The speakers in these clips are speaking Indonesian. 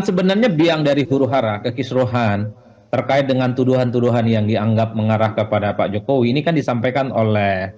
sebenarnya biang dari huru-hara kekisruhan terkait dengan tuduhan-tuduhan yang dianggap mengarah kepada Pak Jokowi ini kan disampaikan oleh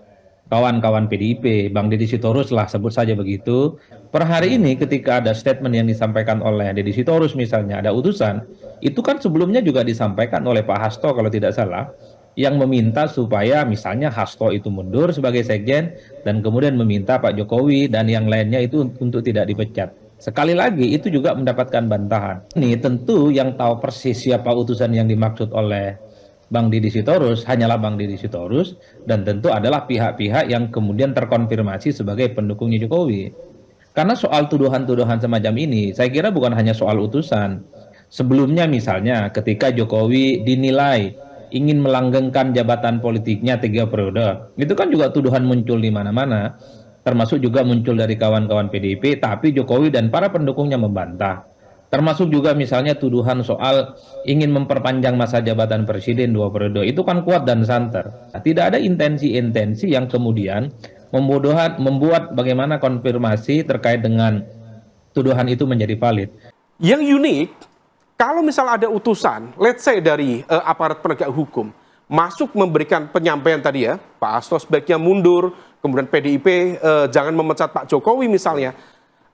kawan-kawan PDIP, Bang Deddy Sitorus lah sebut saja begitu. Per hari ini ketika ada statement yang disampaikan oleh Deddy Sitorus misalnya ada utusan, itu kan sebelumnya juga disampaikan oleh Pak Hasto kalau tidak salah, yang meminta supaya misalnya Hasto itu mundur sebagai sekjen dan kemudian meminta Pak Jokowi dan yang lainnya itu untuk tidak dipecat. Sekali lagi itu juga mendapatkan bantahan. Ini tentu yang tahu persis siapa utusan yang dimaksud oleh Bang Deddy Sitorus hanyalah Bang Deddy Sitorus dan tentu adalah pihak-pihak yang kemudian terkonfirmasi sebagai pendukungnya Jokowi. Karena soal tuduhan-tuduhan semacam ini, saya kira bukan hanya soal utusan. Sebelumnya misalnya ketika Jokowi dinilai ingin melanggengkan jabatan politiknya 3 periode, itu kan juga tuduhan muncul di mana-mana, termasuk juga muncul dari kawan-kawan PDIP, tapi Jokowi dan para pendukungnya membantah. Termasuk juga misalnya tuduhan soal ingin memperpanjang masa jabatan presiden 2 periode. Itu kan kuat dan santer. Nah, tidak ada intensi-intensi yang kemudian membuat bagaimana konfirmasi terkait dengan tuduhan itu menjadi valid. Yang unik, kalau misal ada utusan, let's say dari aparat penegak hukum, masuk memberikan penyampaian tadi ya, Pak Hasto sebaiknya mundur, kemudian PDIP jangan memecat Pak Jokowi misalnya.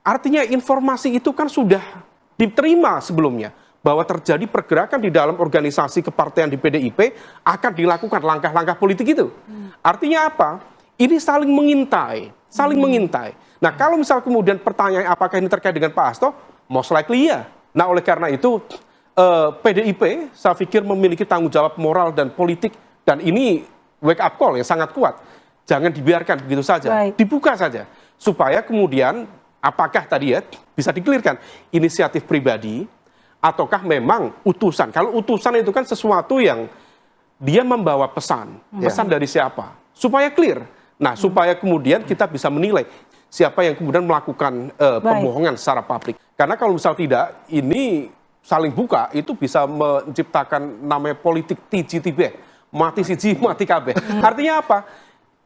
Artinya informasi itu kan sudah diterima sebelumnya bahwa terjadi pergerakan di dalam organisasi kepartean di PDIP akan dilakukan langkah-langkah politik itu. Artinya apa? Ini saling mengintai, saling mengintai. Nah, kalau misal kemudian pertanyaan apakah ini terkait dengan Pak Hasto, most likely ya. Nah, oleh karena itu PDIP saya pikir memiliki tanggung jawab moral dan politik dan ini wake up call yang sangat kuat. Jangan dibiarkan begitu saja, dibuka saja supaya kemudian apakah tadi ya bisa dikelirkan inisiatif pribadi ataukah memang utusan. Kalau utusan itu kan sesuatu yang dia membawa pesan dari siapa supaya clear. Nah, supaya kemudian kita bisa menilai siapa yang kemudian melakukan pembohongan secara publik. Karena kalau misal tidak, ini saling buka itu bisa menciptakan namanya politik tiji-tibe, mati siji mati kabeh. Artinya apa?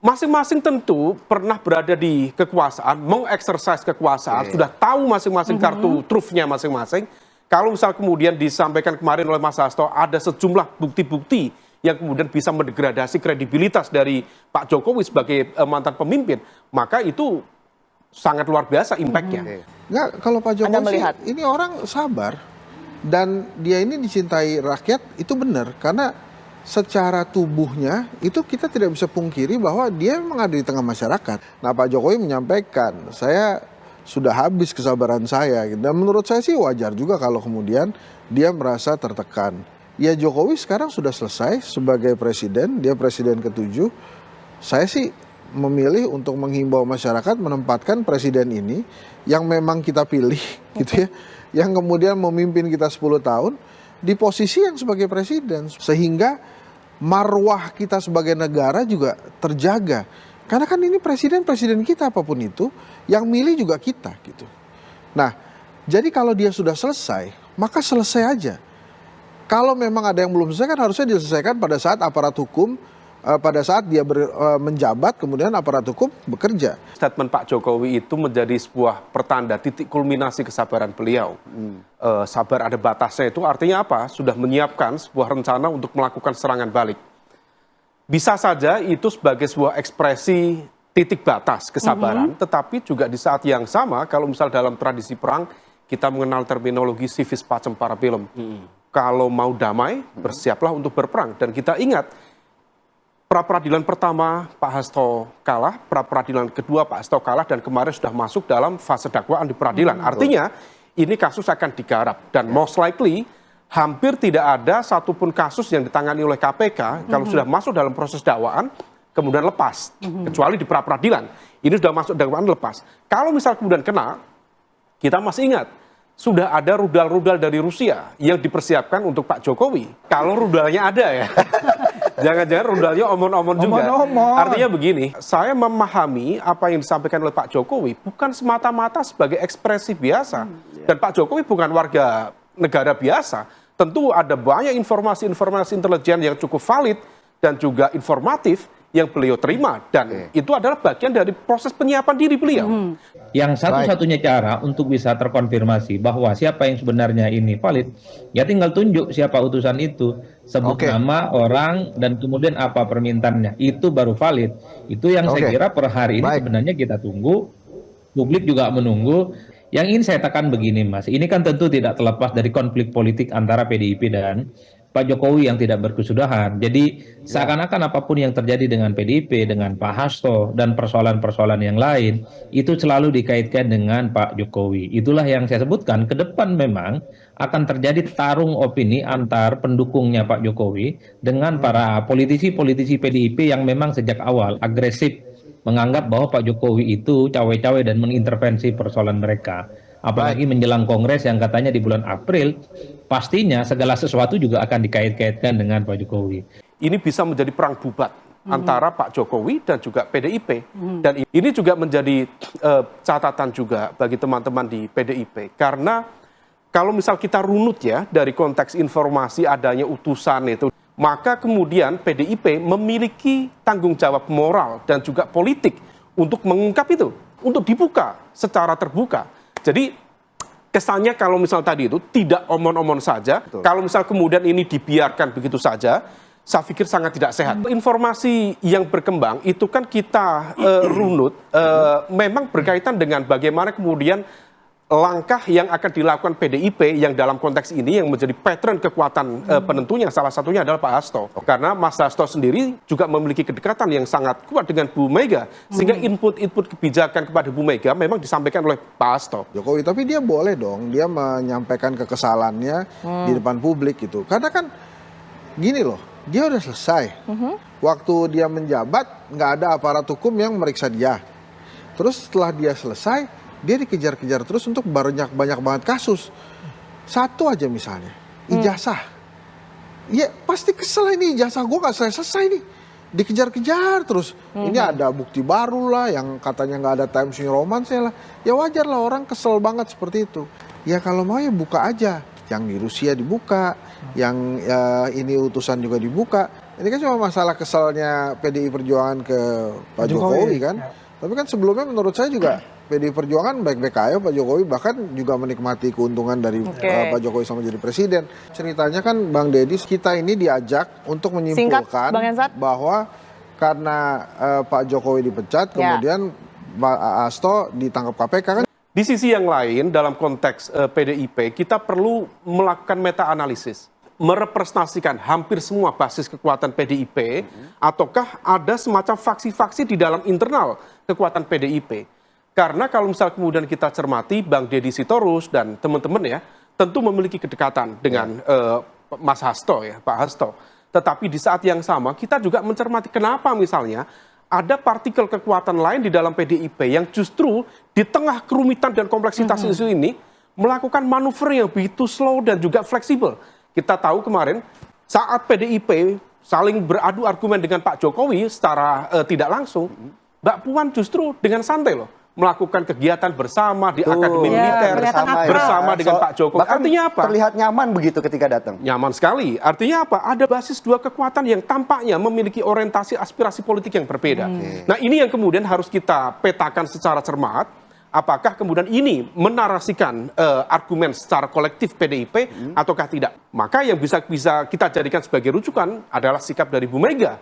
Masing-masing tentu pernah berada di kekuasaan, mengeksersis kekuasaan, sudah tahu masing-masing kartu trufnya masing-masing. Kalau misal kemudian disampaikan kemarin oleh Mas Hasto, ada sejumlah bukti-bukti yang kemudian bisa mendegradasi kredibilitas dari Pak Jokowi sebagai mantan pemimpin, maka itu sangat luar biasa impact-nya. Enggak, kalau Pak Jokowi sih, ini orang sabar, dan dia ini dicintai rakyat, itu benar, karena secara tubuhnya itu kita tidak bisa pungkiri bahwa dia memang ada di tengah masyarakat. Nah, Pak Jokowi menyampaikan, saya sudah habis kesabaran saya. Dan menurut saya sih wajar juga kalau kemudian dia merasa tertekan. Ya, Jokowi sekarang sudah selesai sebagai presiden, dia presiden ke-7. Saya sih memilih untuk menghimbau masyarakat menempatkan presiden ini yang memang kita pilih gitu ya, yang kemudian memimpin kita 10 tahun di posisi yang sebagai presiden, sehingga marwah kita sebagai negara juga terjaga. Karena kan ini presiden kita apapun itu, yang milih juga kita gitu. Nah, jadi kalau dia sudah selesai, maka selesai aja. Kalau memang ada yang belum selesai kan harusnya diselesaikan pada saat aparat hukum, pada saat dia menjabat, kemudian aparat hukum bekerja. Statement Pak Jokowi itu menjadi sebuah pertanda titik kulminasi kesabaran beliau. Sabar ada batasnya itu artinya apa? Sudah menyiapkan sebuah rencana untuk melakukan serangan balik. Bisa saja itu sebagai sebuah ekspresi titik batas kesabaran, tetapi juga di saat yang sama, kalau misal dalam tradisi perang, kita mengenal terminologi civis pacem parabellum. Kalau mau damai, bersiaplah untuk berperang. Dan kita ingat, pra-peradilan pertama Pak Hasto kalah, pra-peradilan kedua Pak Hasto kalah, dan kemarin sudah masuk dalam fase dakwaan di peradilan. Artinya ini kasus akan digarap dan most likely hampir tidak ada satupun kasus yang ditangani oleh KPK kalau sudah masuk dalam proses dakwaan kemudian lepas, kecuali di pra-peradilan. Ini sudah masuk dakwaan lepas. Kalau misal kemudian kena, kita masih ingat sudah ada rudal-rudal dari Rusia yang dipersiapkan untuk Pak Jokowi. Kalau rudalnya ada ya. Jangan-jangan rudalnya omon-omon juga. Artinya begini, saya memahami apa yang disampaikan oleh Pak Jokowi bukan semata-mata sebagai ekspresi biasa. Dan Pak Jokowi bukan warga negara biasa. Tentu ada banyak informasi-informasi intelijen yang cukup valid dan juga informatif yang beliau terima, dan itu adalah bagian dari proses penyiapan diri beliau. Yang satu-satunya cara untuk bisa terkonfirmasi bahwa siapa yang sebenarnya ini valid, ya tinggal tunjuk siapa utusan itu, sebut nama orang dan kemudian apa permintaannya, itu baru valid. Itu yang saya kira per hari ini sebenarnya kita tunggu, publik juga menunggu. Yang ingin saya tekan begini Mas, ini kan tentu tidak terlepas dari konflik politik antara PDIP dan Pak Jokowi yang tidak berkesudahan. Jadi seakan-akan apapun yang terjadi dengan PDIP, dengan Pak Hasto, dan persoalan-persoalan yang lain, itu selalu dikaitkan dengan Pak Jokowi. Itulah yang saya sebutkan, ke depan memang akan terjadi tarung opini antar pendukungnya Pak Jokowi dengan para politisi-politisi PDIP yang memang sejak awal agresif menganggap bahwa Pak Jokowi itu cawe-cawe dan mengintervensi persoalan mereka. Apalagi menjelang Kongres yang katanya di bulan April, pastinya segala sesuatu juga akan dikait-kaitkan dengan Pak Jokowi. Ini bisa menjadi perang bubat antara Pak Jokowi dan juga PDIP. Dan ini juga menjadi catatan juga bagi teman-teman di PDIP. Karena kalau misal kita runut ya dari konteks informasi adanya utusan itu, maka kemudian PDIP memiliki tanggung jawab moral dan juga politik untuk mengungkap itu, untuk dibuka secara terbuka. Jadi kesannya kalau misal tadi itu tidak omon-omon saja, kalau misal kemudian ini dibiarkan begitu saja, saya pikir sangat tidak sehat. Informasi yang berkembang itu kan kita runut, memang berkaitan dengan bagaimana kemudian langkah yang akan dilakukan PDIP yang dalam konteks ini yang menjadi patron kekuatan penentunya salah satunya adalah Pak Hasto. Karena Mas Hasto sendiri juga memiliki kedekatan yang sangat kuat dengan Bu Mega, sehingga input-input kebijakan kepada Bu Mega memang disampaikan oleh Pak Hasto. Jokowi, tapi dia boleh dong dia menyampaikan kekesalannya di depan publik gitu. Karena kan gini loh, dia udah selesai. Waktu dia menjabat nggak ada aparat hukum yang meriksa dia. Terus setelah dia selesai, dia dikejar-kejar terus untuk banyak banget kasus. Satu aja misalnya, ijazah. Ya pasti kesel ini, ijazah gue gak selesai nih. Dikejar-kejar terus. Ini ada bukti baru lah yang katanya gak ada Times New Roman lah. Ya wajar lah orang kesel banget seperti itu. Ya kalau mau ya buka aja. Yang di Rusia dibuka, yang ini utusan juga dibuka. Ini kan cuma masalah keselnya PDI Perjuangan ke Pak Jokowi kan. Tapi kan sebelumnya menurut saya juga PDI Perjuangan baik-baik aja Pak Jokowi, bahkan juga menikmati keuntungan dari Pak Jokowi sama jadi presiden. Ceritanya kan Bang Deddy, kita ini diajak untuk menyimpulkan bahwa karena Pak Jokowi dipecat, kemudian Pak Hasto ditangkap KPK kan. Di sisi yang lain, dalam konteks PDIP, kita perlu melakukan meta-analisis. Merepresentasikan hampir semua basis kekuatan PDIP, ataukah ada semacam faksi-faksi di dalam internal kekuatan PDIP. Karena kalau misal kemudian kita cermati Bang Deddy Sitorus dan teman-teman ya, tentu memiliki kedekatan dengan Mas Hasto ya, Pak Hasto. Tetapi di saat yang sama kita juga mencermati kenapa misalnya ada partikel kekuatan lain di dalam PDIP yang justru di tengah kerumitan dan kompleksitas isu ini melakukan manuver yang begitu slow dan juga fleksibel. Kita tahu kemarin saat PDIP saling beradu argumen dengan Pak Jokowi secara tidak langsung, Mbak Puan justru dengan santai loh melakukan kegiatan bersama di Akademi Militer bersama dengan Pak Jokowi. Artinya apa? Terlihat nyaman begitu ketika datang. Nyaman sekali. Artinya apa? Ada basis dua kekuatan yang tampaknya memiliki orientasi aspirasi politik yang berbeda. Nah ini yang kemudian harus kita petakan secara cermat. Apakah kemudian ini menarasikan argumen secara kolektif PDIP ataukah tidak? Maka yang bisa kita jadikan sebagai rujukan adalah sikap dari Bu Mega